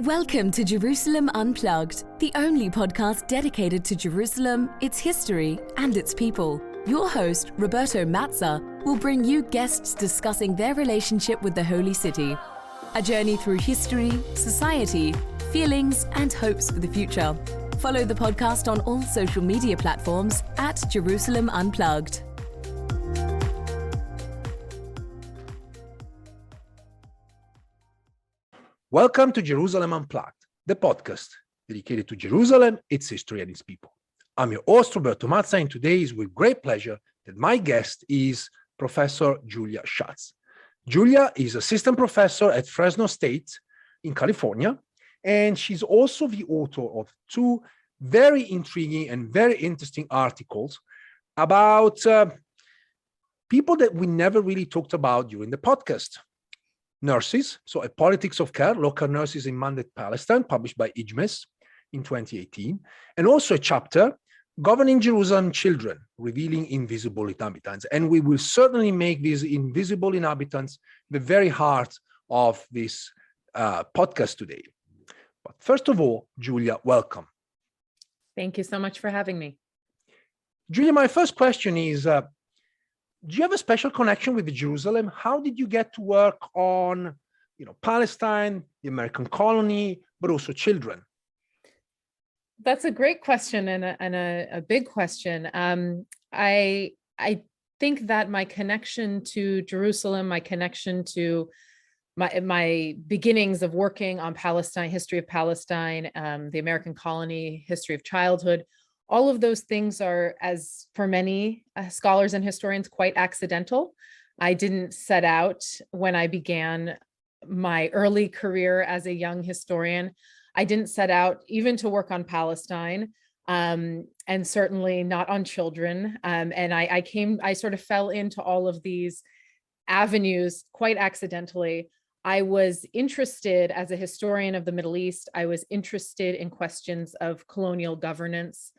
Welcome to Jerusalem Unplugged, the only podcast dedicated to Jerusalem, its history, and its people. Your host, Roberto Mazza, will bring you guests discussing their relationship with the Holy City. A journey through history, society, feelings, and hopes for the future. Follow the podcast on all social media platforms at Jerusalem Unplugged. Welcome to Jerusalem Unplugged, the podcast dedicated to Jerusalem, its history, and its people. I'm your host, Roberto Mazza, and today is with great pleasure that my guest is Professor Julia Shatz. Julia is assistant professor at Fresno State in California, and she's also the author of two very intriguing and very interesting articles about people that we never really talked about during the podcast. Nurses, so A Politics of Care, Local Nurses in Mandate Palestine, published by IJMES in 2018, and also a chapter, Governing Jerusalem Children, Revealing Invisible Inhabitants. And we will certainly make these invisible inhabitants the very heart of this podcast today. But first of all, Julia, welcome. Thank you so much for having me. Julia, my first question is, do you have a special connection with Jerusalem? How did you get to work on, Palestine, the colony, but also children? That's a great question and a big question. I think that my connection to Jerusalem, my connection to my beginnings of working on Palestine, history of Palestine, the American colony, history of childhood, all of those things are, as for many scholars and historians, quite accidental. I didn't set out when I began my early career as a young historian. I didn't set out even to work on Palestine, and certainly not on children. And I sort of fell into all of these avenues quite accidentally. I was interested as a historian of the Middle East. I was interested in questions of colonial governance.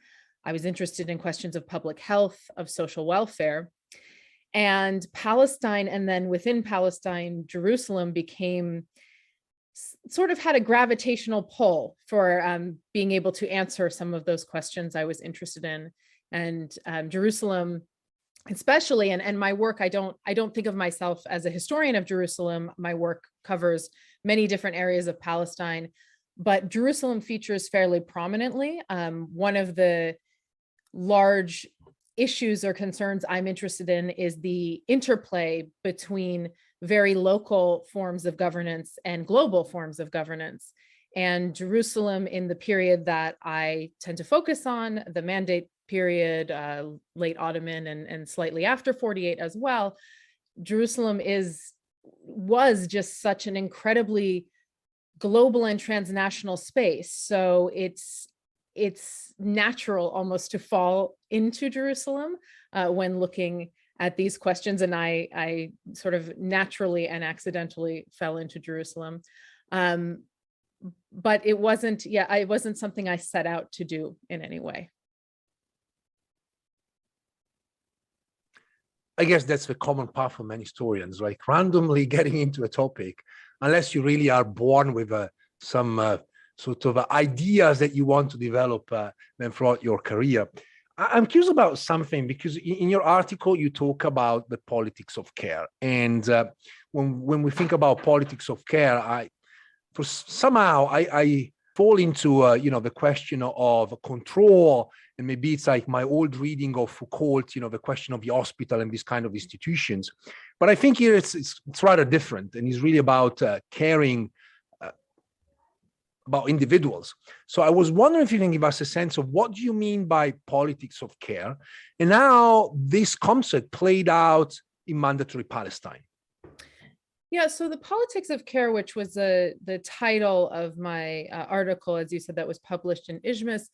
I was interested in questions of public health, of social welfare. And Palestine, and then within Palestine, Jerusalem had a gravitational pull for being able to answer some of those questions I was interested in. And Jerusalem, especially, and my work, I don't think of myself as a historian of Jerusalem. My work covers many different areas of Palestine, but Jerusalem features fairly prominently. One of the large issues or concerns I'm interested in is the interplay between very local forms of governance and global forms of governance. And Jerusalem, in the period that I tend to focus on, the Mandate period, late Ottoman and slightly after 48 as well, Jerusalem was just such an incredibly global and transnational space. So it's natural almost to fall into Jerusalem when looking at these questions. And I sort of naturally and accidentally fell into Jerusalem. But it wasn't something I set out to do in any way. I guess that's the common path for many historians, like randomly getting into a topic, unless you really are born with some sort of ideas that you want to develop then throughout your career. I'm curious about something, because in your article, you talk about the politics of care. And when we think about politics of care, I fall into, the question of control. And maybe it's like my old reading of Foucault, the question of the hospital and these kind of institutions. But I think here it's rather different. And it's really about caring about individuals. So I was wondering if you can give us a sense of what do you mean by politics of care and how this concept played out in mandatory Palestine. Yeah, so the politics of care, which was the title of my article, as you said, that was published in IJMES,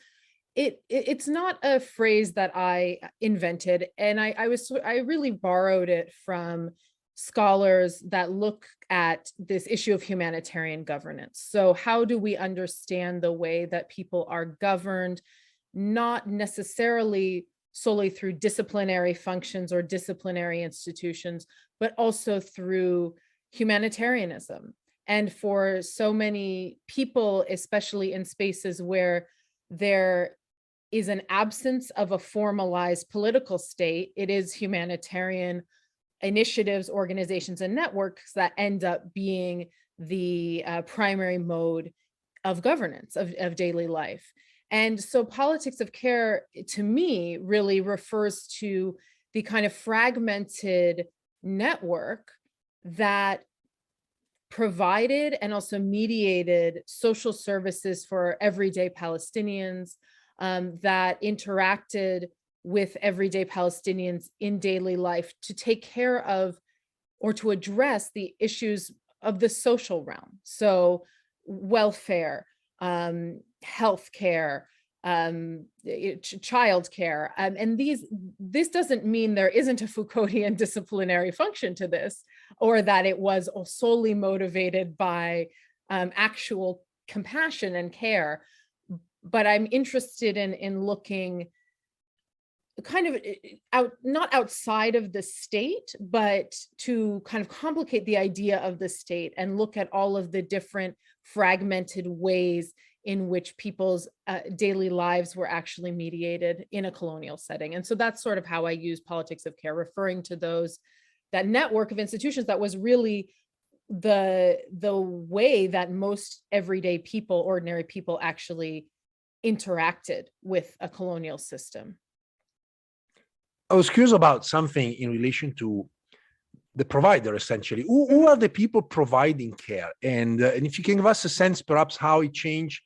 it's not a phrase that I invented, and I really borrowed it from scholars that look at this issue of humanitarian governance. So how do we understand the way that people are governed, not necessarily solely through disciplinary functions or disciplinary institutions, but also through humanitarianism, And for so many people, especially in spaces where there is an absence of a formalized political state, it is humanitarian initiatives, organizations, and networks that end up being the primary mode of governance of daily life. And so politics of care, to me, really refers to the kind of fragmented network that provided and also mediated social services for everyday Palestinians, that interacted with everyday Palestinians in daily life to take care of or to address the issues of the social realm. So welfare, healthcare, childcare, and this doesn't mean there isn't a Foucauldian disciplinary function to this, or that it was solely motivated by actual compassion and care. But I'm interested in looking kind of not outside of the state, but to kind of complicate the idea of the state and look at all of the different fragmented ways in which people's daily lives were actually mediated in a colonial setting. And so that's sort of how I use politics of care, referring to that network of institutions that was really the way that most everyday people, ordinary people, actually interacted with a colonial system. I was curious about something in relation to the provider, essentially. Who are the people providing care? And if you can give us a sense, perhaps, how it changed,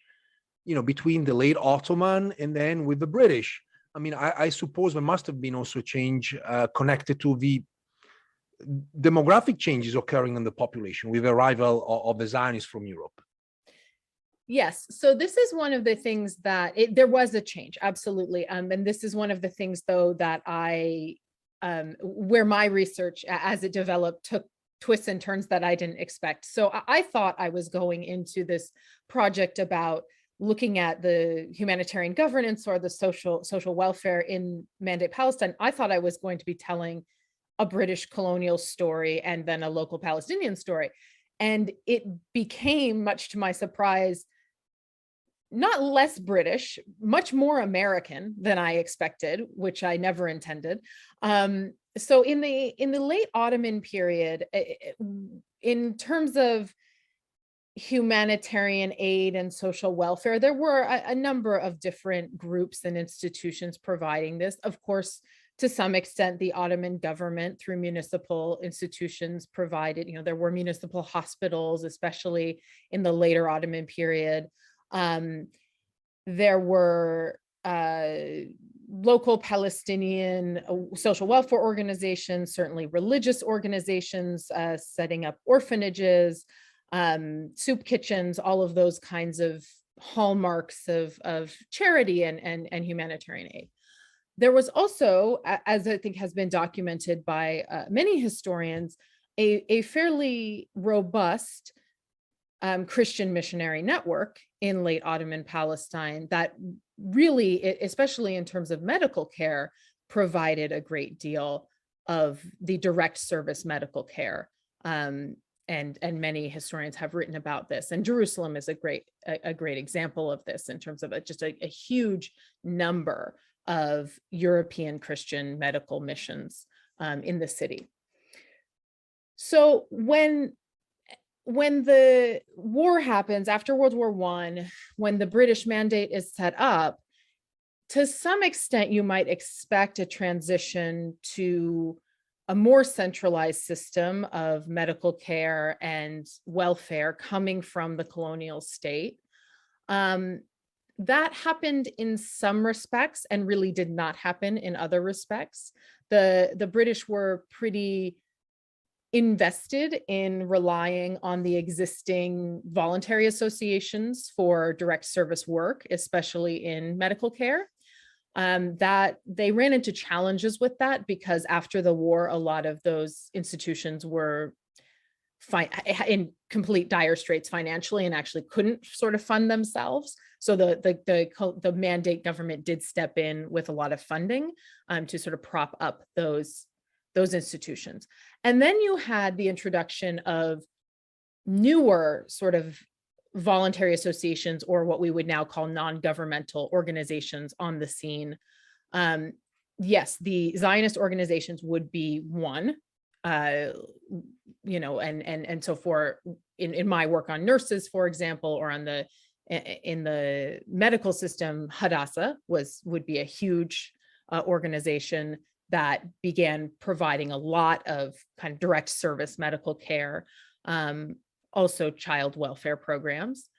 between the late Ottoman and then with the British. I mean, I suppose there must have been also a change connected to the demographic changes occurring in the population with the arrival of the Zionists from Europe. Yes. So this is one of the things that there was a change, absolutely. And this is one of the things, though, that where my research as it developed took twists and turns that I didn't expect. So I thought I was going into this project about looking at the humanitarian governance or the social welfare in Mandate Palestine. I thought I was going to be telling a British colonial story and then a local Palestinian story. And it became, much to my surprise, not less British, much more American than I expected, which I never intended. So in the late Ottoman period, in terms of humanitarian aid and social welfare, there were a number of different groups and institutions providing this. Of course, to some extent, the Ottoman government, through municipal institutions, provided, there were municipal hospitals, especially in the later Ottoman period. There were local Palestinian social welfare organizations, certainly religious organizations, setting up orphanages, soup kitchens, all of those kinds of hallmarks of charity and humanitarian aid. There was also, as I think has been documented by many historians, a fairly robust Christian missionary network in late Ottoman Palestine that really, especially in terms of medical care, provided a great deal of the direct service medical care. And many historians have written about this. And Jerusalem is a great example of this in terms of just a huge number of European Christian medical missions in the city. So when the war happens after World War I, when the British Mandate is set up, to some extent, you might expect a transition to a more centralized system of medical care and welfare coming from the colonial state. That happened in some respects and really did not happen in other respects. The British were pretty invested in relying on the existing voluntary associations for direct service work, especially in medical care. That they ran into challenges with that because after the war, a lot of those institutions were in complete dire straits financially and actually couldn't sort of fund themselves. So the Mandate government did step in with a lot of funding to sort of prop up those institutions. And then you had the introduction of newer sort of voluntary associations, or what we would now call non-governmental organizations on the scene. Yes, the Zionist organizations would be one, you know, and so for in my work on nurses, for example, or on in the medical system, Hadassah would be a huge organization that began providing a lot of kind of direct service medical care, also child welfare programs.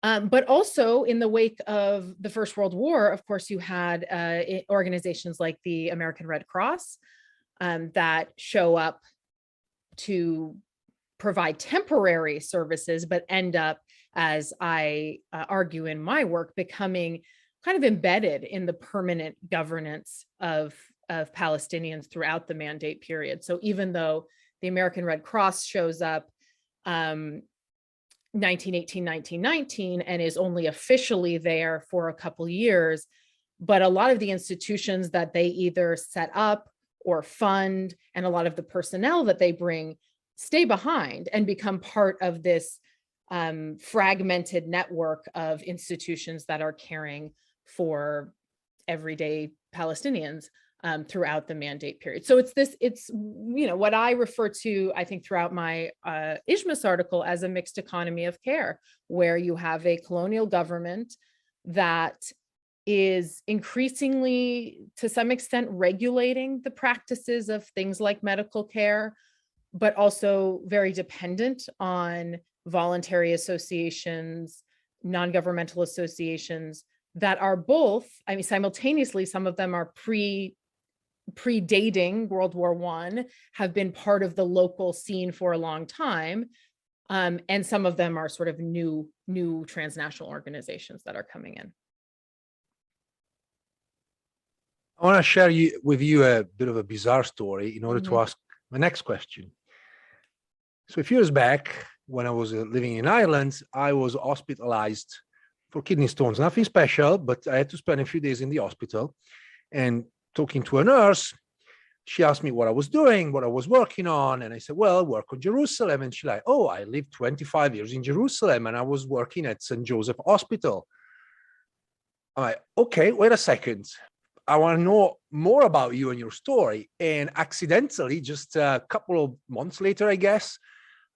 But also in the wake of the First World War, of course, you had organizations like the American Red Cross that show up to provide temporary services, but end up, as I argue in my work, becoming kind of embedded in the permanent governance of Palestinians throughout the mandate period. So even though the American Red Cross shows up 1918, 1919, and is only officially there for a couple years, but a lot of the institutions that they either set up or fund, and a lot of the personnel that they bring, stay behind and become part of this fragmented network of institutions that are caring for everyday Palestinians throughout the mandate period. So it's you know, what I refer to, I think, throughout my Ishmas article as a mixed economy of care, where you have a colonial government that is increasingly, to some extent, regulating the practices of things like medical care, but also very dependent on voluntary associations, non-governmental associations that are both, I mean, simultaneously, some of them are predating World War I, have been part of the local scene for a long time. And some of them are sort of new transnational organizations that are coming in. I want to share with you a bit of a bizarre story in order to ask my next question. So a few years back, when I was living in Ireland, I was hospitalized for kidney stones. Nothing special, but I had to spend a few days in the hospital. And talking to a nurse, she asked me what I was doing, what I was working on. And I said, well, I work on Jerusalem. And she's like, oh, I lived 25 years in Jerusalem and I was working at St. Joseph Hospital. I'm like, okay, wait a second. I want to know more about you and your story. And accidentally, just a couple of months later, I guess,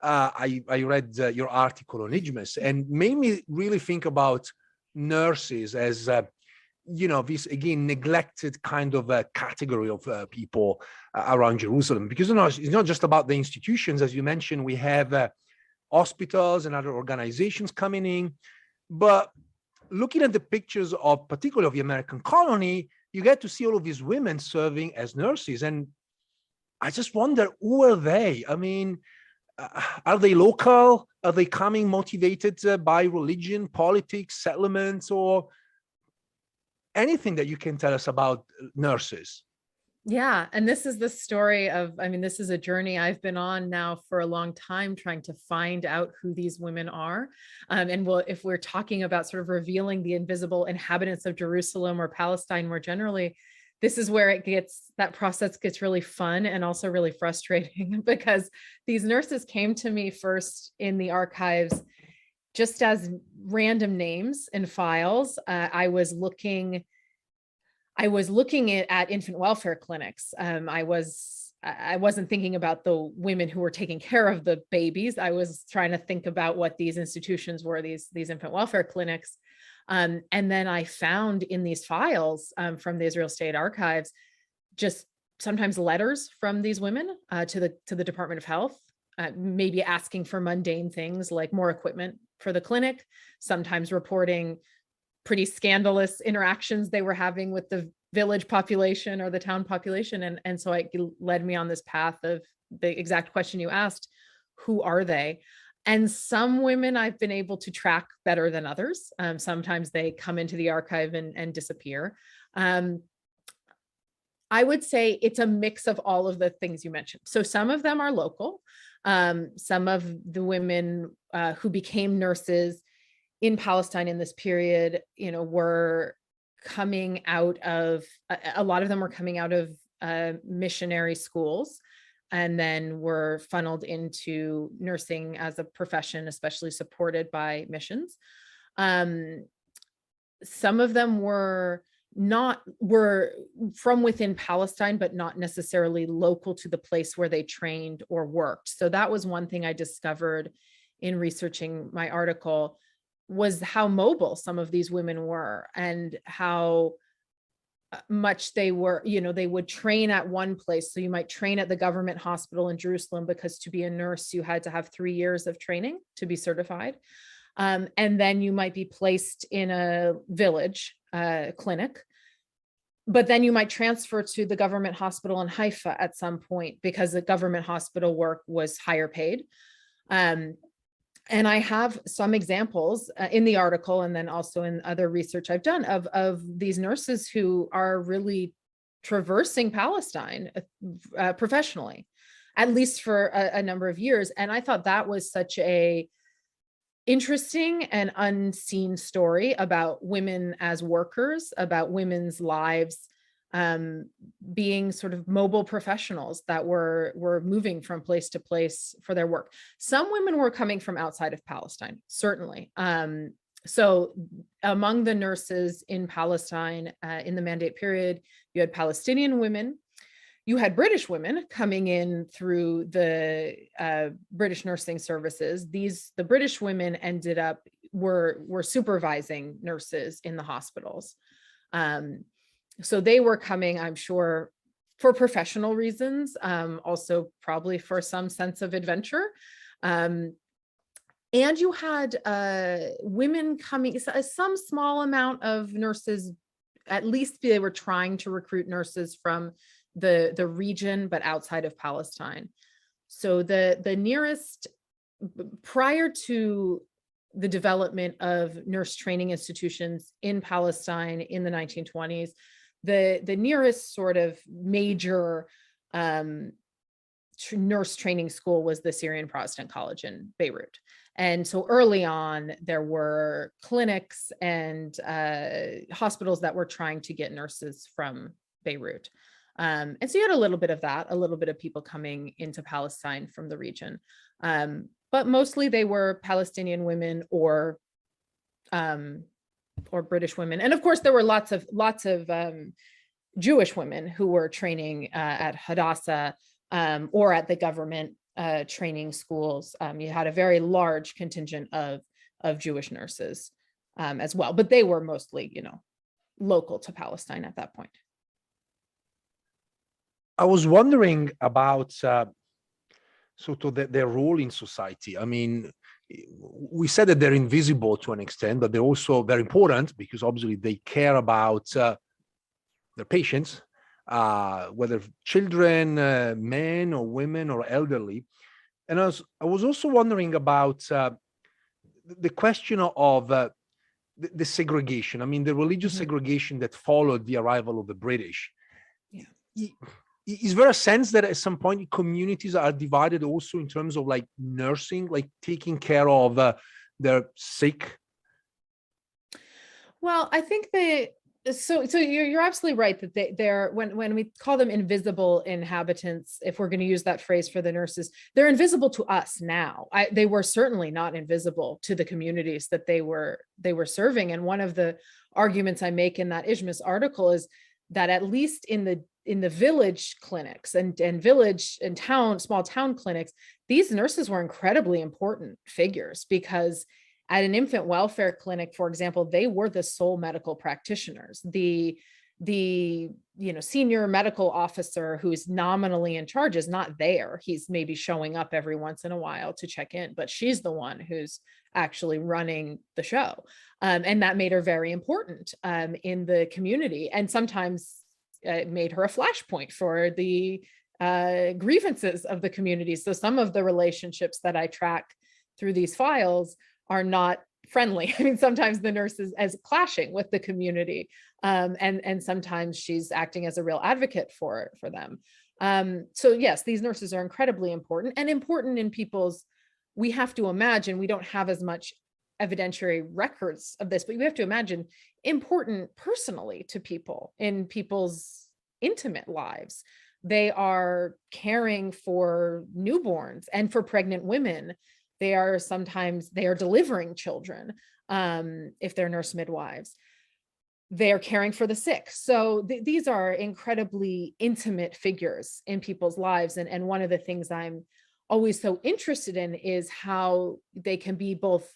I read your article on Ijmas and made me really think about nurses as, you know, this, again, neglected kind of a category of people around Jerusalem. Because, you know, it's not just about the institutions. As you mentioned, we have hospitals and other organizations coming in. But looking at the pictures of particularly of the American colony, you get to see all of these women serving as nurses. And I just wonder, who are they? I mean, are they local? Are they coming motivated by religion, politics, settlements, or anything that you can tell us about nurses? Yeah, and this is the story of, I mean, this is a journey I've been on now for a long time, trying to find out who these women are. And if we're talking about sort of revealing the invisible inhabitants of Jerusalem or Palestine more generally, this is where that process gets really fun and also really frustrating, because these nurses came to me first in the archives just as random names in files. I was looking at infant welfare clinics. I wasn't thinking about the women who were taking care of the babies. I was trying to think about what these institutions were, these infant welfare clinics. And then I found in these files from the Israel State Archives, just sometimes letters from these women to the Department of Health, maybe asking for mundane things like more equipment for the clinic, sometimes reporting pretty scandalous interactions they were having with the village population or the town population. And so it led me on this path of the exact question you asked: who are they? And some women I've been able to track better than others. Sometimes they come into the archive and disappear. I would say it's a mix of all of the things you mentioned. So some of them are local. Some of the women who became nurses in Palestine in this period, you know, were coming out of, a lot of them were coming out of missionary schools. and then were funneled into nursing as a profession, especially supported by missions. Some of them were from within Palestine, but not necessarily local to the place where they trained or worked. So that was one thing I discovered in researching my article, was how mobile some of these women were and how much they were, they would train at one place. So you might train at the government hospital in Jerusalem, because to be a nurse, you had to have 3 years of training to be certified. And then you might be placed in a village clinic, but then you might transfer to the government hospital in Haifa at some point, because the government hospital work was higher paid. And I have some examples in the article, and then also in other research I've done of these nurses who are really traversing Palestine professionally, at least for a number of years. And I thought that was such a interesting and unseen story about women as workers, about women's lives being sort of mobile professionals that were moving from place to place for their work. Some women were coming from outside of Palestine, certainly. So among the nurses in Palestine in the Mandate period, you had Palestinian women, you had British women coming in through the British nursing services. The British women ended up were supervising nurses in the hospitals. So they were coming, I'm sure, for professional reasons, also probably for some sense of adventure. And you had women coming, some small amount of nurses, at least they were trying to recruit nurses from the region, but outside of Palestine. So the nearest, prior to the development of nurse training institutions in Palestine in the 1920s, the nearest sort of major nurse training school was the Syrian Protestant College in Beirut. And so early on, there were clinics and hospitals that were trying to get nurses from Beirut. And so you had a little bit of that, a little bit of people coming into Palestine from the region. But mostly they were Palestinian women or British women. And of course, there were lots of Jewish women who were training at Hadassah or at the government training schools. You had a very large contingent of Jewish nurses as well, but they were mostly, local to Palestine at that point. I was wondering about sort of their role in society. I mean, we said that they're invisible to an extent, but they're also very important because obviously they care about their patients, whether children, men or women or elderly. And I was also wondering about the question of the segregation. I mean, the religious segregation that followed the arrival of the British. Yeah. Is there a sense that at some point communities are divided also in terms of like nursing, like taking care of their sick? Well, I think so you're absolutely right that they're when we call them invisible inhabitants, if we're going to use that phrase for the nurses, they're invisible to us now. They were certainly not invisible to the communities that they were serving. And one of the arguments I make in that Ishmael's article is that at least in the village clinics and village and small town clinics, these nurses were incredibly important figures, because at an infant welfare clinic, for example, they were the sole medical practitioners. The senior medical officer who's nominally in charge is not there. He's maybe showing up every once in a while to check in, but she's the one who's actually running the show. And that made her very important in the community. And sometimes it made her a flashpoint for the grievances of the community. So some of the relationships that I track through these files are not friendly. I mean, sometimes the nurse is as clashing with the community, and sometimes she's acting as a real advocate for them. So yes, these nurses are incredibly important, and important in people's, we have to imagine, we don't have as much evidentiary records of this, but we have to imagine important personally to people in people's intimate lives. They are caring for newborns and for pregnant women. They are delivering children if they're nurse midwives. They are caring for the sick. So these are incredibly intimate figures in people's lives. And one of the things I'm always so interested in is how they can be both,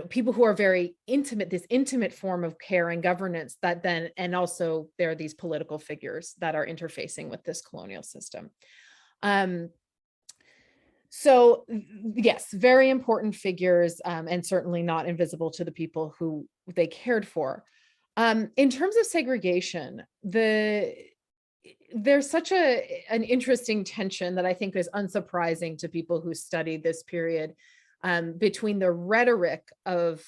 people who are very intimate, this intimate form of care and governance and also there are these political figures that are interfacing with this colonial system. So yes, very important figures, and certainly not invisible to the people who they cared for. In terms of segregation, there's such an interesting tension that I think is unsurprising to people who study this period, between the rhetoric of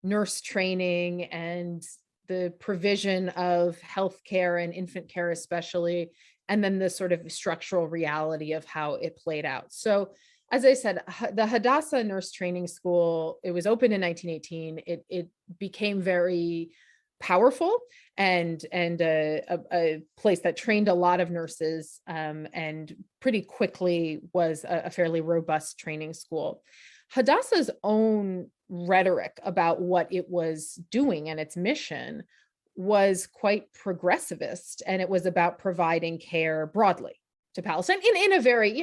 nurse training and the provision of healthcare and infant care especially, and then the sort of structural reality of how it played out. So as I said, the Hadassah Nurse Training School, it was opened in 1918. It became very powerful and a place that trained a lot of nurses, and pretty quickly was a fairly robust training school. Hadassah's own rhetoric about what it was doing and its mission was quite progressivist, and it was about providing care broadly to Palestine in a very,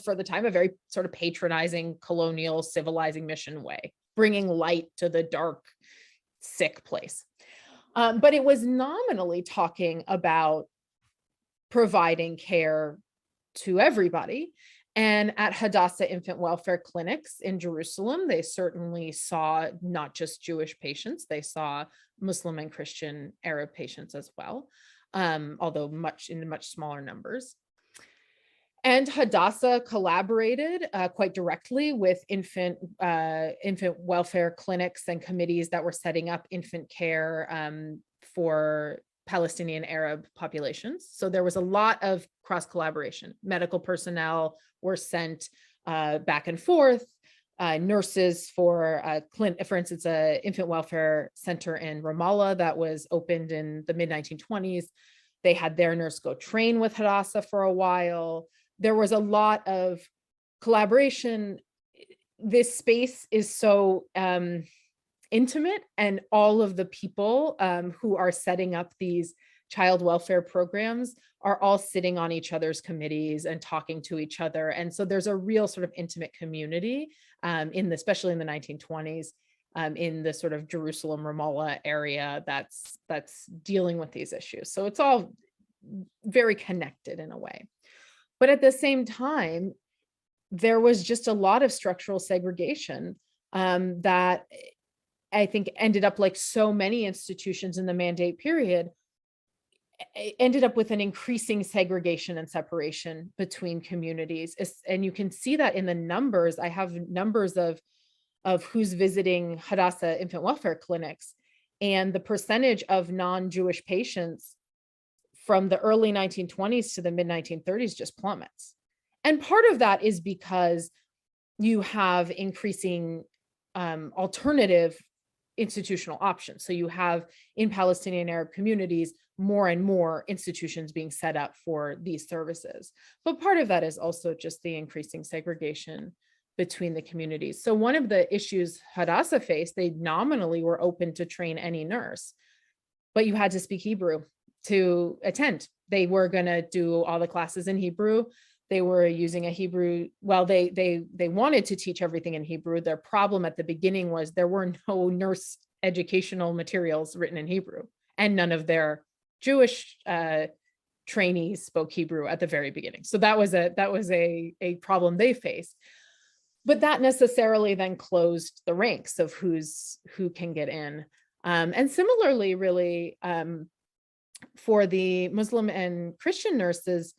for the time, a very sort of patronizing, colonial, civilizing mission way, bringing light to the dark, sick place. But it was nominally talking about providing care to everybody. And at Hadassah infant welfare clinics in Jerusalem, they certainly saw not just Jewish patients, they saw Muslim and Christian Arab patients as well, although in much smaller numbers. And Hadassah collaborated quite directly with infant welfare clinics and committees that were setting up infant care for Palestinian Arab populations. So there was a lot of cross collaboration. Medical personnel were sent back and forth. Nurses for instance, an infant welfare center in Ramallah that was opened in the mid-1920s. They had their nurse go train with Hadassah for a while. There was a lot of collaboration. This space is so intimate, and all of the people who are setting up these child welfare programs are all sitting on each other's committees and talking to each other. And so there's a real sort of intimate community especially in the 1920s, in the sort of Jerusalem, Ramallah area that's dealing with these issues. So it's all very connected in a way. But at the same time, there was just a lot of structural segregation that I think ended up, like so many institutions in the Mandate period, ended up with an increasing segregation and separation between communities. And you can see that in the numbers. I have numbers of who's visiting Hadassah infant welfare clinics, and the percentage of non-Jewish patients from the early 1920s to the mid-1930s just plummets. And part of that is because you have increasing alternative institutional options. So you have in Palestinian Arab communities more and more institutions being set up for these services. But part of that is also just the increasing segregation between the communities. So one of the issues Hadassah faced, they nominally were open to train any nurse, but you had to speak Hebrew to attend. They were going to do all the classes in Hebrew. They were using a Hebrew, well, they wanted to teach everything in Hebrew. Their problem at the beginning was there were no nurse educational materials written in Hebrew, and none of their Jewish trainees spoke Hebrew at the very beginning. So that was a problem they faced. But that necessarily then closed the ranks of who can get in. And similarly, really, for the Muslim and Christian nurses,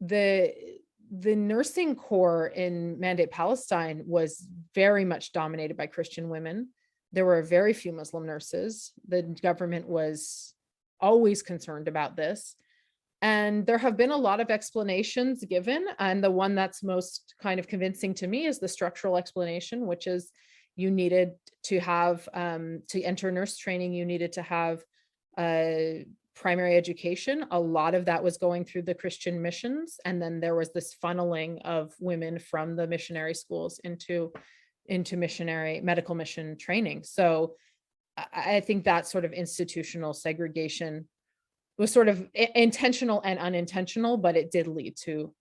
the nursing corps in Mandate Palestine was very much dominated by Christian women. There were very few Muslim nurses. The government was always concerned about this. And there have been a lot of explanations given. And the one that's most kind of convincing to me is the structural explanation, which is you needed to have, to enter nurse training, you needed to have primary education. A lot of that was going through the Christian missions. And then there was this funneling of women from the missionary schools into missionary medical mission training. So I think that sort of institutional segregation was sort of intentional and unintentional, but it did lead to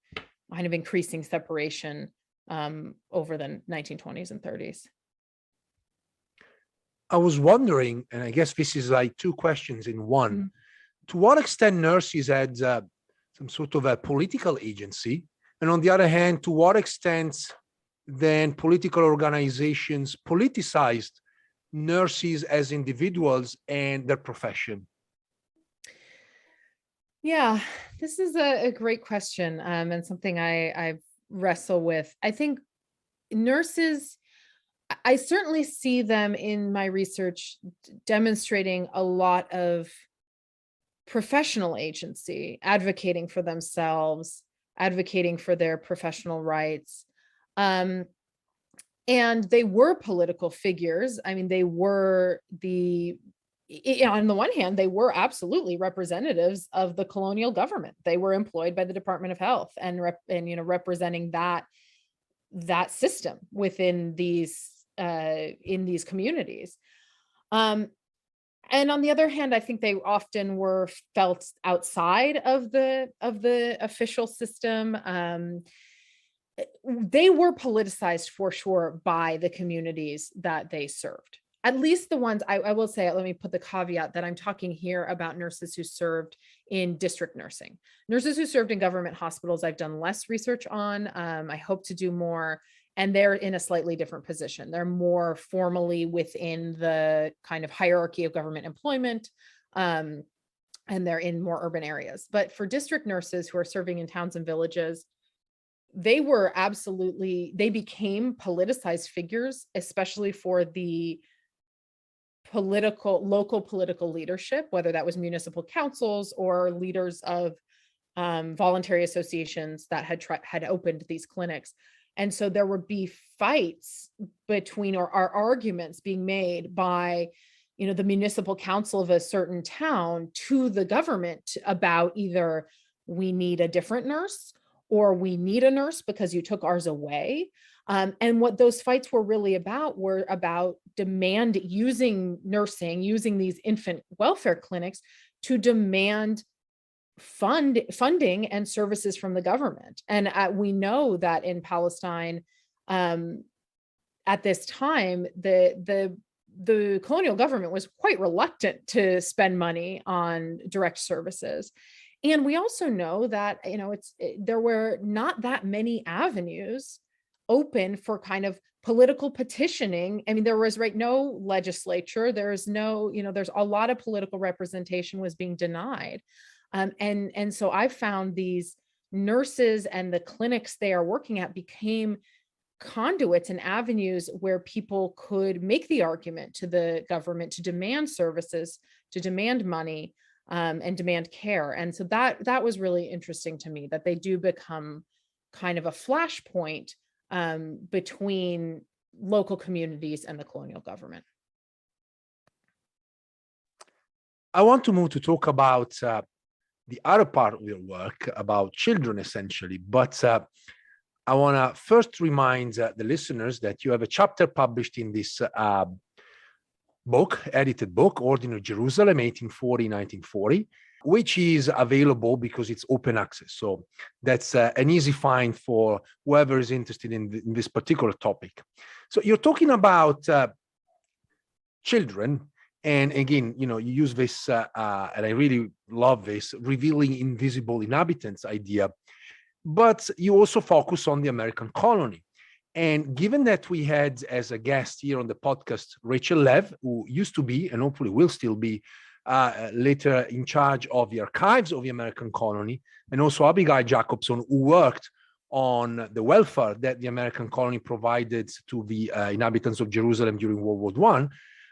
kind of increasing separation over the 1920s and 30s. I was wondering, and I guess this is like two questions in one, Mm-hmm. to what extent nurses had some sort of a political agency? And on the other hand, to what extent then political organizations politicized nurses as individuals and their profession? Yeah, this is a great question, and something I wrestle with. I think nurses, I certainly see them in my research demonstrating a lot of professional agency, advocating for themselves, advocating for their professional rights. And they were political figures. I mean, they were on the one hand, they were absolutely representatives of the colonial government. They were employed by the Department of Health and representing that system within these in these communities. And on the other hand, I think they often were felt outside of the official system. They were politicized for sure by the communities that they served. At least the ones, I will say, let me put the caveat that I'm talking here about nurses who served in district nursing. Nurses who served in government hospitals, I've done less research on. I hope to do more. And they're in a slightly different position. They're more formally within the kind of hierarchy of government employment, and they're in more urban areas. But for district nurses who are serving in towns and villages, they became politicized figures, especially for the local political leadership, whether that was municipal councils or leaders of voluntary associations that had opened these clinics. And so there would be fights between, or arguments being made by, the municipal council of a certain town to the government about either we need a different nurse or we need a nurse because you took ours away. And what those fights were really about were about using these infant welfare clinics to demand funding and services from the government. And we know that in Palestine, at this time, the colonial government was quite reluctant to spend money on direct services. And we also know that, there were not that many avenues open for kind of political petitioning. I mean, there was no legislature. There's there's a lot of political representation was being denied. And so I found these nurses and the clinics they are working at became conduits and avenues where people could make the argument to the government to demand services, to demand money, and demand care. And so that was really interesting to me, that they do become kind of a flashpoint between local communities and the colonial government. I want to move to talk about the other part of your work, about children, essentially. But I want to first remind the listeners that you have a chapter published in this edited book, Ordinary Jerusalem, 1840-1940, which is available because it's open access. So that's an easy find for whoever is interested in this particular topic. So you're talking about children. And again, you use this, and I really love this, revealing invisible inhabitants idea. But you also focus on the American colony. And given that we had as a guest here on the podcast, Rachel Lev, who used to be, and hopefully will still be, later in charge of the archives of the American colony, and also Abigail Jacobson, who worked on the welfare that the American colony provided to the inhabitants of Jerusalem during World War I,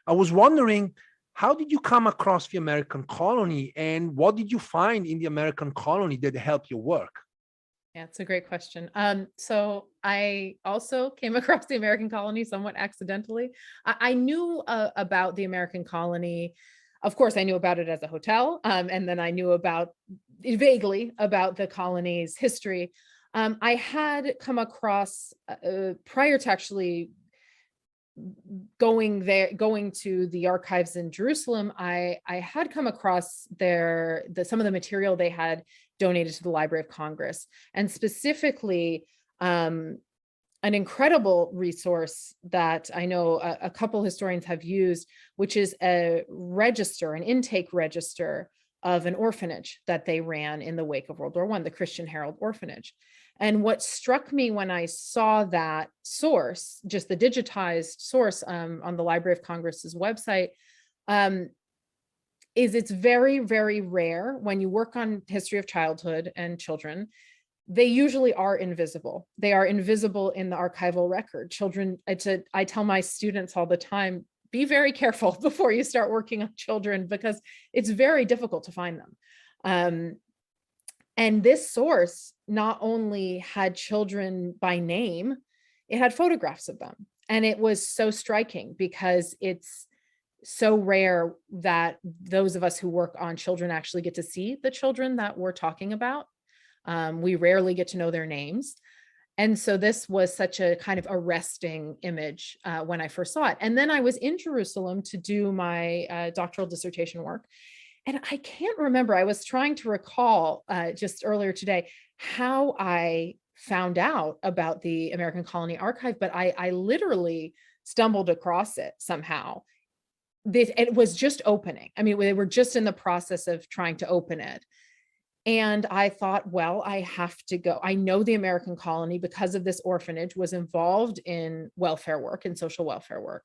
I was wondering, how did you come across the American colony, and what did you find in the American colony that helped your work? Yeah, it's a great question. So I also came across the American colony somewhat accidentally. I knew about the American colony Of course, I knew about it as a hotel, and then I knew vaguely about the colony's history. I had come across, prior to actually going to the archives in Jerusalem, I had come across some of the material they had donated to the Library of Congress, and specifically an incredible resource that I know a couple historians have used, which is an intake register of an orphanage that they ran in the wake of World War I, the Christian Herald Orphanage. And what struck me when I saw that source, just the digitized source on the Library of Congress's website, is it's very, very rare when you work on history of childhood and children. They usually are invisible. They are invisible in the archival record. Children, I tell my students all the time, be very careful before you start working on children, because it's very difficult to find them. And this source not only had children by name, it had photographs of them. And it was so striking because it's so rare that those of us who work on children actually get to see the children that we're talking about. We rarely get to know their names. And so this was such a kind of arresting image when I first saw it. And then I was in Jerusalem to do my doctoral dissertation work. And I can't remember, I was trying to recall just earlier today how I found out about the American Colony Archive, but I literally stumbled across it somehow. It was just opening. I mean, they were just in the process of trying to open it. And I thought, well, I have to go. I know the American Colony, because of this orphanage, was involved in welfare work and social welfare work.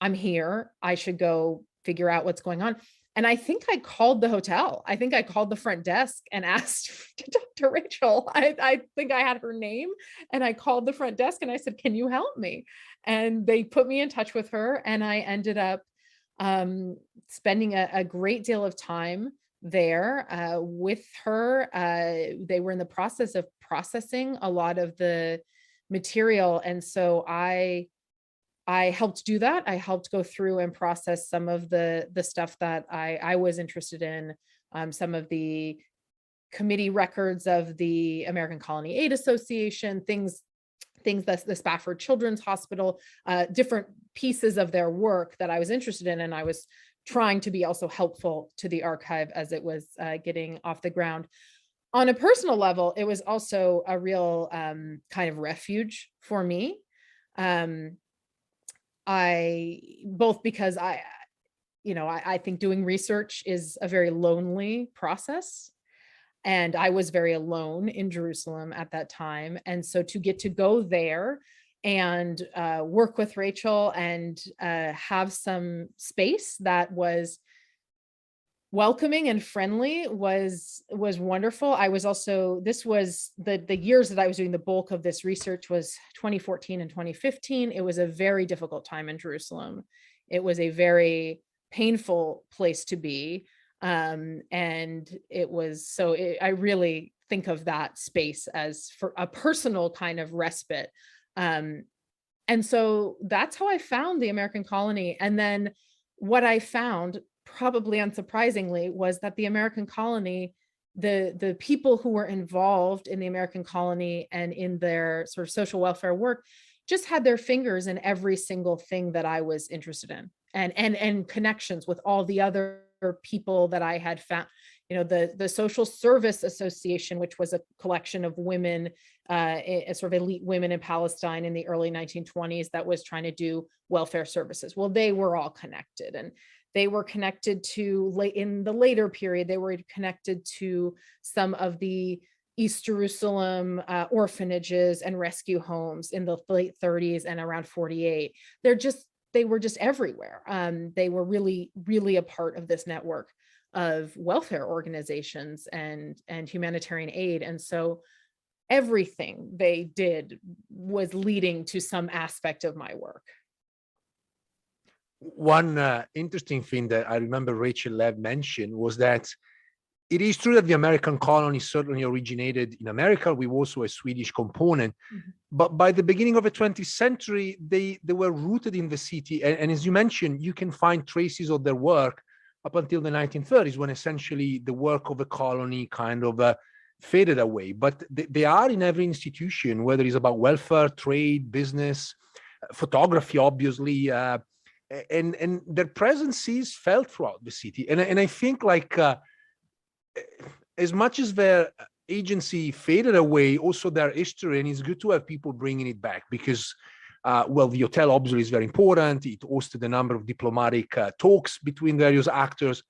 I'm here. I should go figure out what's going on. And I think I called the hotel. I think I called the front desk and asked to talk to Rachel. I think I had her name, and I called the front desk and I said, can you help me? And they put me in touch with her, and I ended up spending a great deal of time there with her. They were in the process of processing a lot of the material. And so I helped do that. I helped go through and process some of the stuff that I was interested in, some of the committee records of the American Colony Aid Association, things that the Spafford Children's Hospital, different pieces of their work that I was interested in. And I was trying to be also helpful to the archive as it was getting off the ground. On a personal level, it was also a real kind of refuge for me. Both because I think doing research is a very lonely process. And I was very alone in Jerusalem at that time. And so to get to go there and work with Rachel and have some space that was welcoming and friendly was wonderful. I was also, this was the years that I was doing the bulk of this research was 2014 and 2015. It was a very difficult time in Jerusalem. It was a very painful place to be. And it was, so I really think of that space as for a personal kind of respite. And so that's how I found the American Colony. And then what I found, probably unsurprisingly, was that the American Colony, the people who were involved in the American Colony and in their sort of social welfare work just had their fingers in every single thing that I was interested in, and connections with all the other people that I had found. The Social Service Association, which was a collection of women, sort of elite women in Palestine in the early 1920s that was trying to do welfare services. Well, they were all connected, and they were connected to, in the later period, they were connected to some of the East Jerusalem orphanages and rescue homes in the late 30s and around 48. They were just everywhere. They were really, really a part of this network of welfare organizations and humanitarian aid. And so everything they did was leading to some aspect of my work. One interesting thing that I remember Rachel Lev mentioned was that it is true that the American colony certainly originated in America with also a Swedish component, but by the beginning of the 20th century, they were rooted in the city. And as you mentioned, you can find traces of their work up until the 1930s, when essentially the work of the colony kind of faded away. But they are in every institution, whether it's about welfare, trade, business, photography, obviously, and their presence is felt throughout the city. And I think like as much as their agency faded away, also their history, and it's good to have people bringing it back because, well, the hotel obviously is very important. It hosted a number of diplomatic talks between various actors,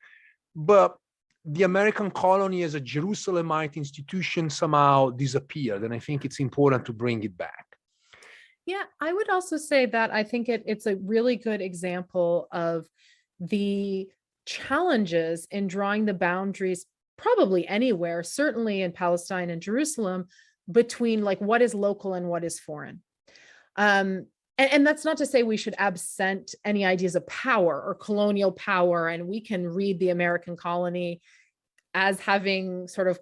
but the American colony as a Jerusalemite institution somehow disappeared, and I think it's important to bring it back. Yeah, I would also say that I think it's a really good example of the challenges in drawing the boundaries, probably anywhere, certainly in Palestine and Jerusalem, between like what is local and what is foreign. And that's not to say we should absent any ideas of power or colonial power, and we can read the American colony as having sort of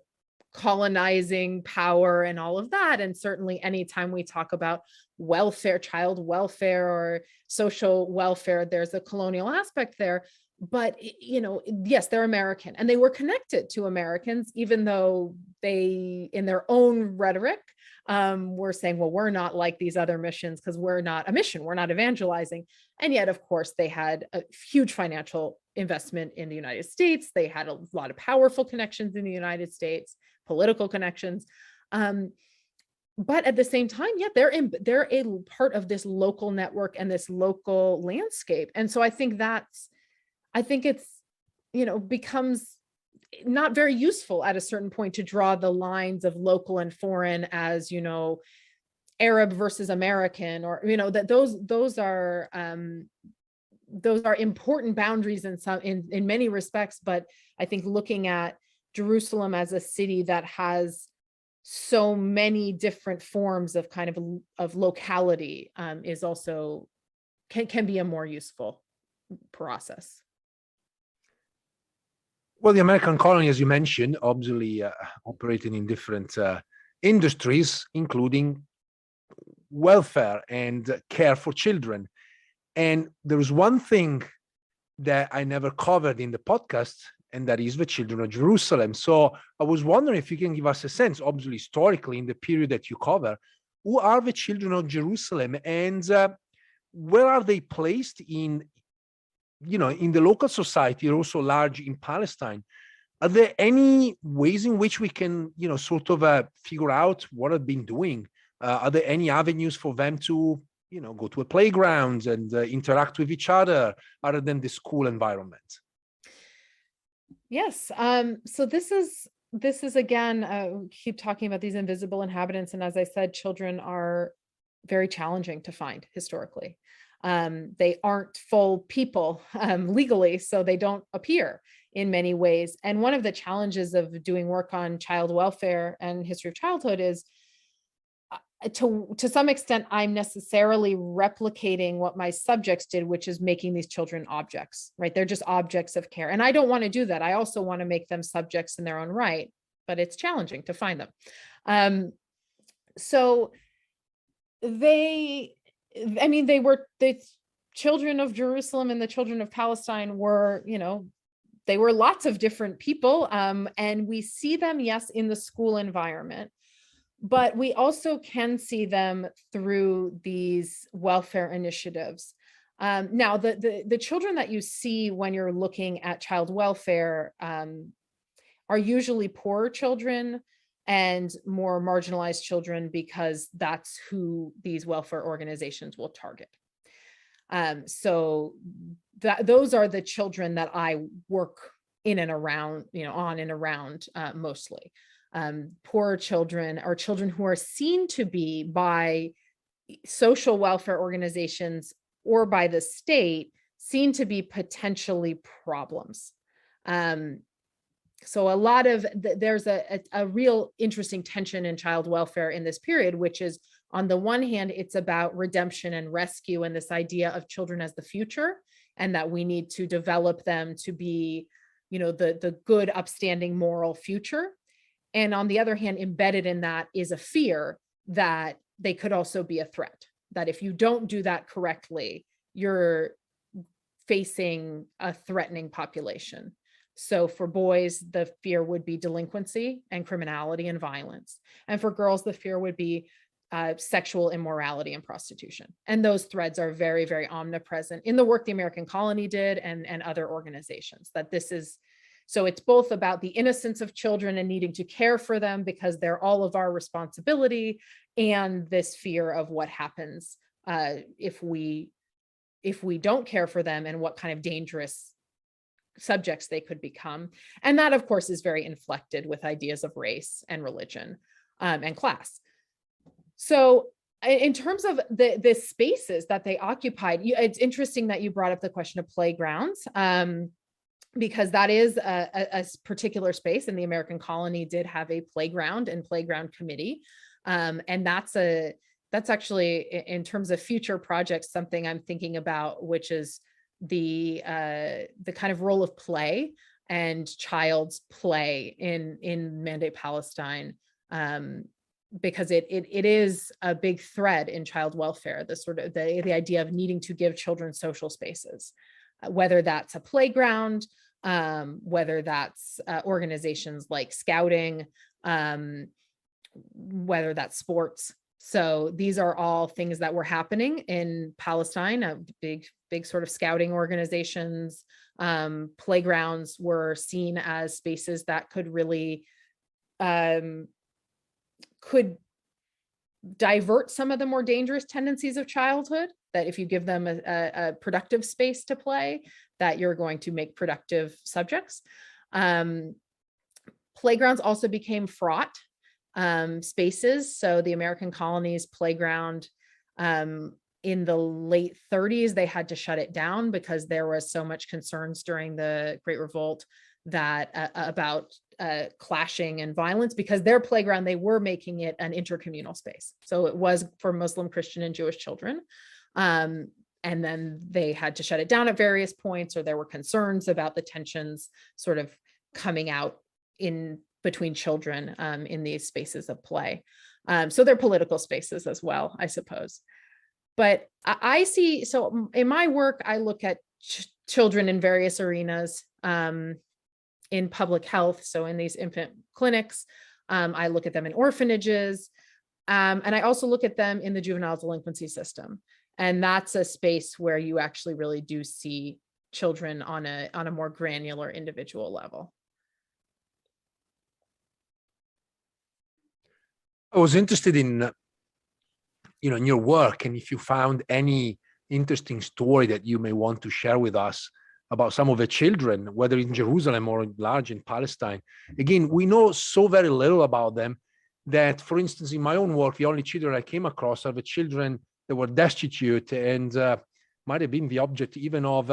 colonizing power and all of that. And certainly anytime we talk about welfare, child welfare or social welfare, there's a colonial aspect there. But, you know, yes, they're American and they were connected to Americans, even though they, in their own rhetoric, were saying, well, we're not like these other missions because we're not a mission, we're not evangelizing. And yet, of course, they had a huge financial investment in the United States. They had a lot of powerful connections in the United States, political connections. But at the same time, yeah, they're a part of this local network and this local landscape. And so I think it's, you know, becomes not very useful at a certain point to draw the lines of local and foreign as, you know, Arab versus American, or, you know, that those are important boundaries in many respects. But I think looking at Jerusalem as a city that has so many different forms of kind of locality is also can be a more useful process. Well, the American colony, as you mentioned, obviously operating in different industries, including welfare and care for children. And there is one thing that I never covered in the podcast, and that is the children of Jerusalem. So I was wondering if you can give us a sense, obviously historically in the period that you cover, who are the children of Jerusalem and where are they placed in, you know, in the local society, also large in Palestine? Are there any ways in which we can, you know, sort of figure out what they've been doing? Are there any avenues for them to, you know, go to a playground and interact with each other other than the school environment? Yes. So this is again, keep talking about these invisible inhabitants. And as I said, children are very challenging to find historically. They aren't full people legally, so they don't appear in many ways. And one of the challenges of doing work on child welfare and history of childhood is to some extent, I'm necessarily replicating what my subjects did, which is making these children objects, right? They're just objects of care. And I don't want to do that. I also want to make them subjects in their own right, but it's challenging to find them. So the children of Jerusalem and the children of Palestine were, you know, they were lots of different people. And we see them, yes, in the school environment. But we also can see them through these welfare initiatives. Now, the children that you see when you're looking at child welfare are usually poorer children and more marginalized children, because that's who these welfare organizations will target. So those are the children that I work in and around, you know, on and around mostly. Poor children are children who are seen to be by social welfare organizations or by the state seen to be potentially problems. So a lot of there's a real interesting tension in child welfare in this period, which is on the one hand, it's about redemption and rescue and this idea of children as the future, and that we need to develop them to be, you know, the good, upstanding, moral future. And on the other hand, embedded in that is a fear that they could also be a threat, that if you don't do that correctly, your facing a threatening population. So for boys, the fear would be delinquency and criminality and violence. And for girls, the fear would be sexual immorality and prostitution. And those threads are very, very omnipresent in the work the American Colony did and other organizations. So it's both about the innocence of children and needing to care for them because they're all of our responsibility, and this fear of what happens if we don't care for them and what kind of dangerous subjects they could become. And that, of course, is very inflected with ideas of race and religion and class. So in terms of the spaces that they occupied, it's interesting that you brought up the question of playgrounds, because that is a particular space, and the American Colony did have a playground and playground committee. And that's actually, in terms of future projects, something I'm thinking about, which is the kind of role of play and child's play in Mandate Palestine, because it is a big thread in child welfare, the sort of the idea of needing to give children social spaces, whether that's a playground, whether that's organizations like scouting, whether that's sports. So these are all things that were happening in Palestine, big sort of scouting organizations. Playgrounds were seen as spaces that could really could divert some of the more dangerous tendencies of childhood, that if you give them a productive space to play, that you're going to make productive subjects. Playgrounds also became fraught spaces. So the American Colony's playground, in the late 30s, they had to shut it down because there was so much concerns during the Great Revolt that about clashing and violence, because their playground, they were making it an intercommunal space. So it was for Muslim, Christian, and Jewish children. And then they had to shut it down at various points, or there were concerns about the tensions sort of coming out in between children in these spaces of play. So they're political spaces as well, I suppose. But I see, so in my work, I look at children in various arenas, in public health. So in these infant clinics, I look at them in orphanages, and I also look at them in the juvenile delinquency system. And that's a space where you actually really do see children on a more granular individual level. I was interested in, in your work, and if you found any interesting story that you may want to share with us about some of the children, whether in Jerusalem or large in Palestine. Again, we know so very little about them that, for instance, in my own work, the only children I came across are the children that were destitute and might have been the object even of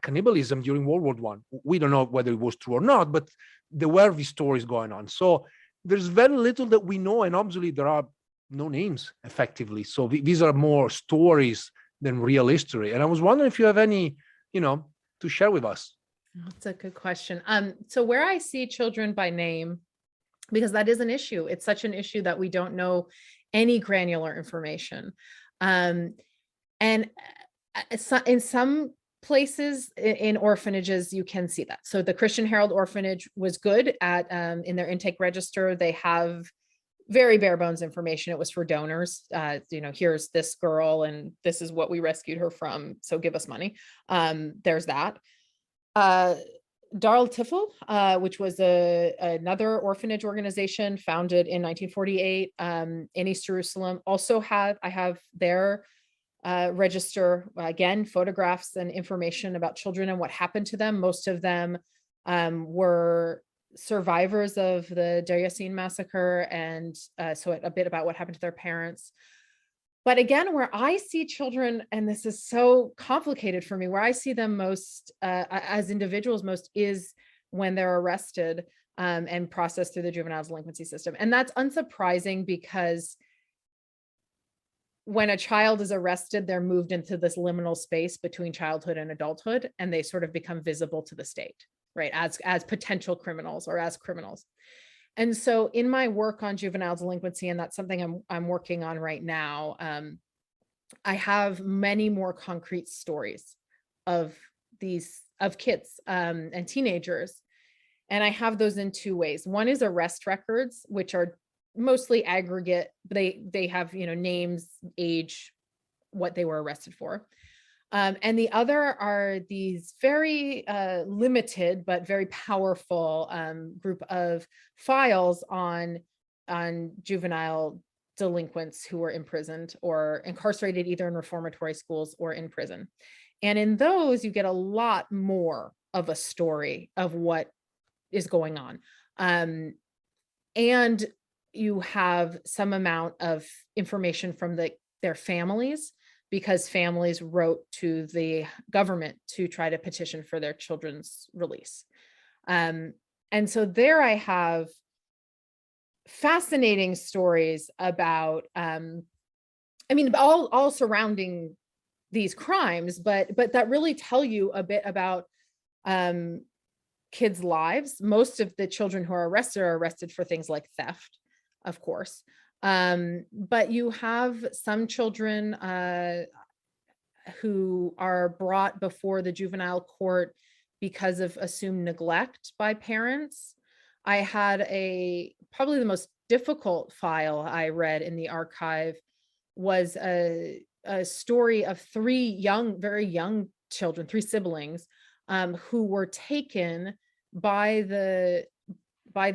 cannibalism during World War I. We don't know whether it was true or not, but there were these stories going on. So there's very little that we know, and obviously there are no names effectively. So these are more stories than real history. And I was wondering if you have any, to share with us. That's a good question. So where I see children by name, because that is an issue, it's such an issue that we don't know any granular information. And in some places in orphanages, you can see that. So the Christian Herald Orphanage was good at, in their intake register, they have very bare bones information. It was for donors. Here's this girl and this is what we rescued her from, so give us money. There's that. Dar al-Tifl, which was another orphanage organization founded in 1948 in East Jerusalem, also I have their register, again, photographs and information about children and what happened to them. Most of them were survivors of the Deir Yassin massacre, and so a bit about what happened to their parents. But again, where I see children, and this is so complicated for me, where I see them most as individuals most is when they're arrested and processed through the juvenile delinquency system. And that's unsurprising, because when a child is arrested, they're moved into this liminal space between childhood and adulthood, and they sort of become visible to the state, right, as potential criminals or as criminals. And so in my work on juvenile delinquency, and that's something I'm working on right now, I have many more concrete stories of kids and teenagers. And I have those in two ways. One is arrest records, which are mostly aggregate. They have, names, age, what they were arrested for. And the other are these very limited but very powerful group of files on juvenile delinquents who were imprisoned or incarcerated either in reformatory schools or in prison. And in those, you get a lot more of a story of what is going on. And you have some amount of information from their families, because families wrote to the government to try to petition for their children's release. And so there I have fascinating stories about, all surrounding these crimes, but that really tell you a bit about kids' lives. Most of the children who are arrested for things like theft, of course. But you have some children who are brought before the juvenile court because of assumed neglect by parents. I had probably the most difficult file I read in the archive was a story of three very young children, three siblings, who were taken by the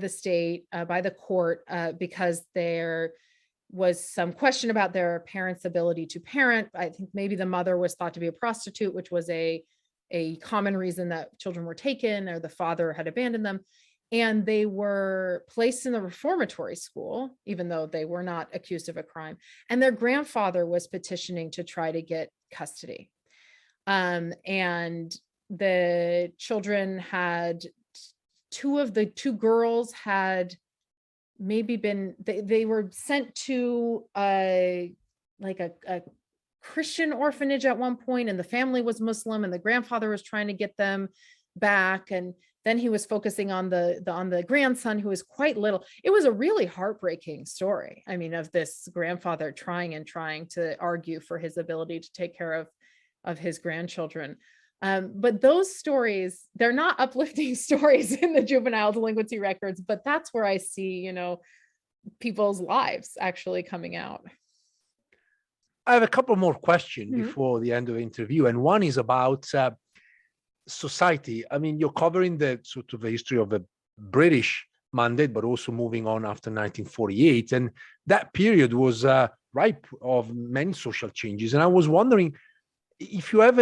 state, by the court, because there was some question about their parents' ability to parent. I think maybe the mother was thought to be a prostitute, which was a common reason that children were taken, or the father had abandoned them. And they were placed in the reformatory school, even though they were not accused of a crime. And their grandfather was petitioning to try to get custody. And the children had, two girls had maybe they were sent to a Christian orphanage at one point, and the family was Muslim, and the grandfather was trying to get them back. And then he was focusing on the grandson, who was quite little. It was a really heartbreaking story. Of this grandfather trying to argue for his ability to take care of his grandchildren. But those stories, they're not uplifting stories in the juvenile delinquency records, but that's where I see, people's lives actually coming out. I have a couple more questions before the end of the interview. And one is about society. You're covering the sort of the history of the British mandate, but also moving on after 1948. And that period was ripe of many social changes. And I was wondering if you have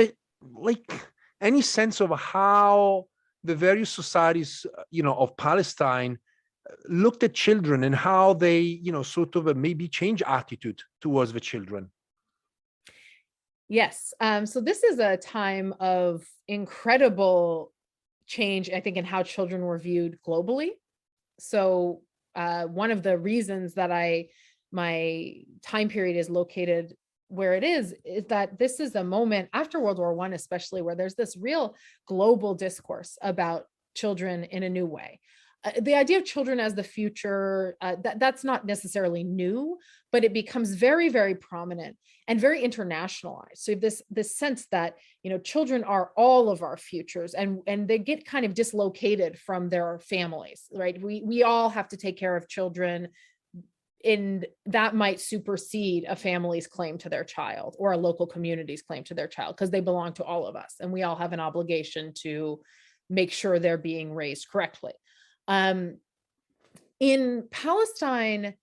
any sense of how the various societies, of Palestine looked at children and how they, sort of maybe change attitude towards the children. Yes. So this is a time of incredible change, I think, in how children were viewed globally. So one of the reasons that my time period is located where it is that this is a moment after World War I, especially, where there's this real global discourse about children in a new way. The idea of children as the future, that's not necessarily new, but it becomes very, very prominent and very internationalized. So this sense that, children are all of our futures, and they get kind of dislocated from their families, right? We all have to take care of children, and that might supersede a family's claim to their child or a local community's claim to their child, because they belong to all of us, and we all have an obligation to make sure they're being raised correctly. In Palestine,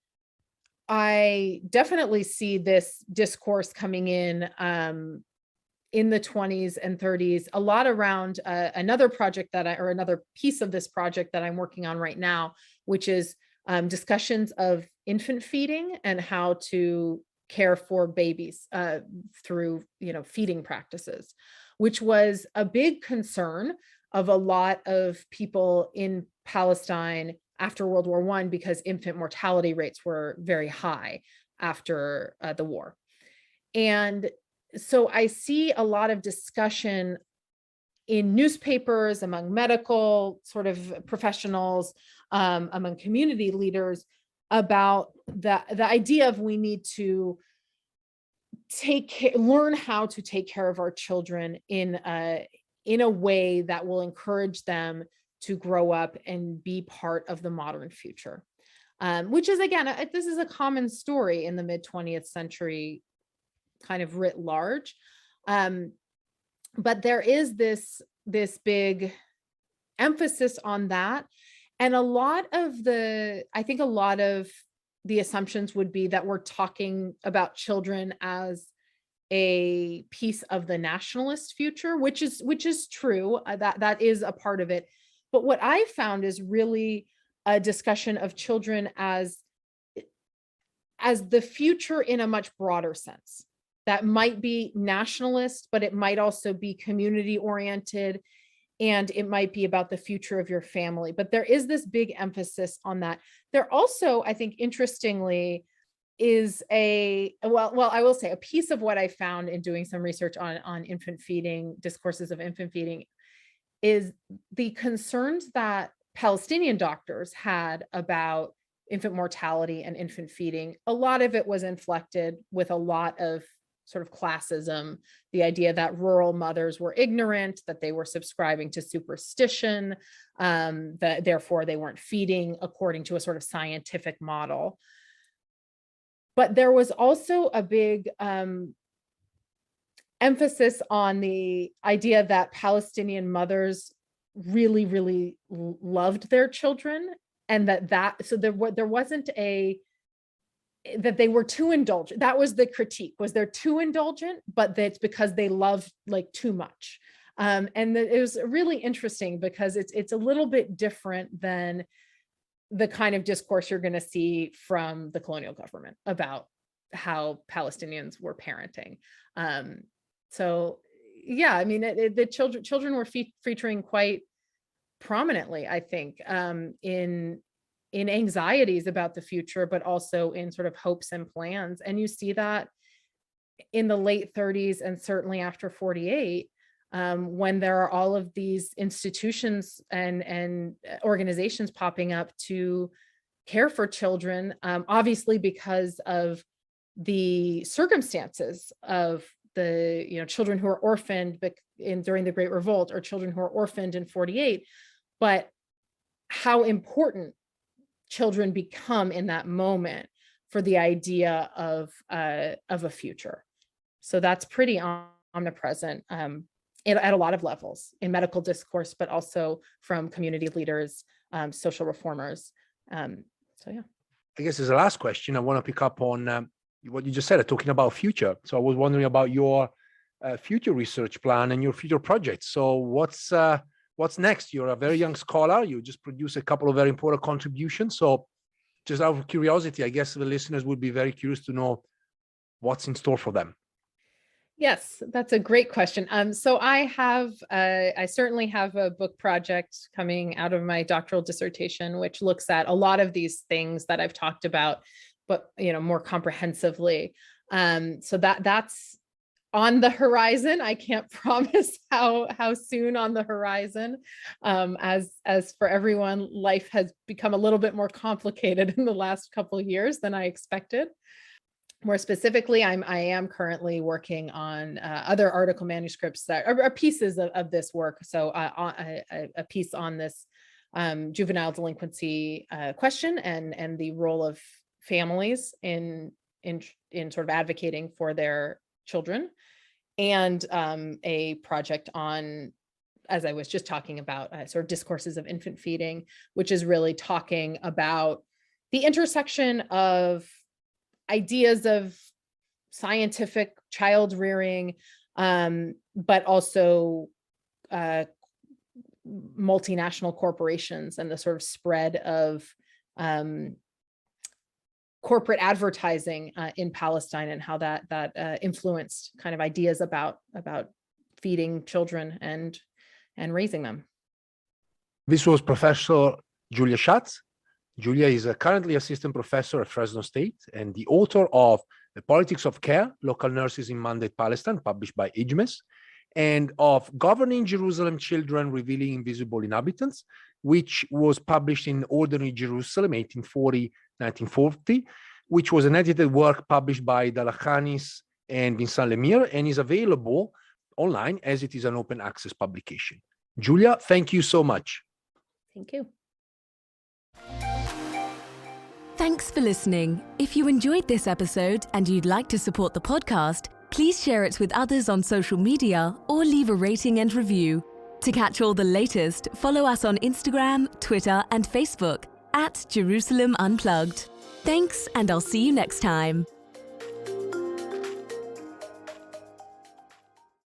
I definitely see this discourse coming in the 20s and 30s, a lot around another project another piece of this project that I'm working on right now, which is discussions of infant feeding and how to care for babies through, feeding practices, which was a big concern of a lot of people in Palestine after World War I, because infant mortality rates were very high after the war. And so I see a lot of discussion in newspapers, among medical sort of professionals, among community leaders, about the idea of we need to learn how to take care of our children in in a way that will encourage them to grow up and be part of the modern future. Which is, again, this is a common story in the mid-20th century, kind of writ large. But there is this big emphasis on that. And I think a lot of the assumptions would be that we're talking about children as a piece of the nationalist future, which is true. That is a part of it. But what I found is really a discussion of children as the future in a much broader sense. That might be nationalist, but it might also be community oriented, and it might be about the future of your family. But there is this big emphasis on that. There also, I think, interestingly, is I will say, a piece of what I found in doing some research on infant feeding, discourses of infant feeding, is the concerns that Palestinian doctors had about infant mortality and infant feeding. A lot of it was inflected with a lot of sort of classism, the idea that rural mothers were ignorant, that they were subscribing to superstition, that therefore they weren't feeding according to a sort of scientific model. But there was also a big emphasis on the idea that Palestinian mothers really, really loved their children, and so there wasn't that they were too indulgent. That was the critique, was they're too indulgent, but that's because they love like too much. And it was really interesting because it's a little bit different than the kind of discourse you're going to see from the colonial government about how Palestinians were parenting. So yeah, I mean, the children were featuring quite prominently, I think, in anxieties about the future, but also in sort of hopes and plans. And you see that in the late 30s and certainly after 48, when there are all of these institutions and organizations popping up to care for children, obviously because of the circumstances of the children who are orphaned during the Great Revolt, or children who are orphaned in 48, but how important children become in that moment for the idea of a future. So that's pretty omnipresent at a lot of levels in medical discourse, but also from community leaders, social reformers. So yeah. I guess as a last question, I want to pick up on what you just said, talking about future. So I was wondering about your future research plan and your future projects. So what's next? You're a very young scholar. You just produced a couple of very important contributions. So just out of curiosity, I guess the listeners would be very curious to know what's in store for them. Yes, that's a great question. So I certainly have a book project coming out of my doctoral dissertation, which looks at a lot of these things that I've talked about, but more comprehensively. So that's on the horizon. I can't promise how soon on the horizon. As for everyone, life has become a little bit more complicated in the last couple of years than I expected. More specifically, I am currently working on other article manuscripts that are pieces of this work. So a piece on this juvenile delinquency question and the role of families in sort of advocating for their children, and a project on, as I was just talking about, sort of discourses of infant feeding, which is really talking about the intersection of ideas of scientific child rearing, but also multinational corporations and the sort of spread of corporate advertising in Palestine, and how that influenced kind of ideas about feeding children and raising them. This was Professor Julia Shatz. Julia is currently assistant professor at Fresno State and the author of The Politics of Care, Local Nurses in Mandate Palestine, published by IJMES, and of Governing Jerusalem Children, Revealing Invisible Inhabitants, which was published in Ordinary Jerusalem, 1840-1940, which was an edited work published by Dalakhanis and Vincent Lemire, and is available online as it is an open access publication. Julia, thank you so much. Thank you. Thanks for listening. If you enjoyed this episode and you'd like to support the podcast, please share it with others on social media or leave a rating and review. To catch all the latest, follow us on Instagram, Twitter, and Facebook @Jerusalem Unplugged. Thanks, and I'll see you next time.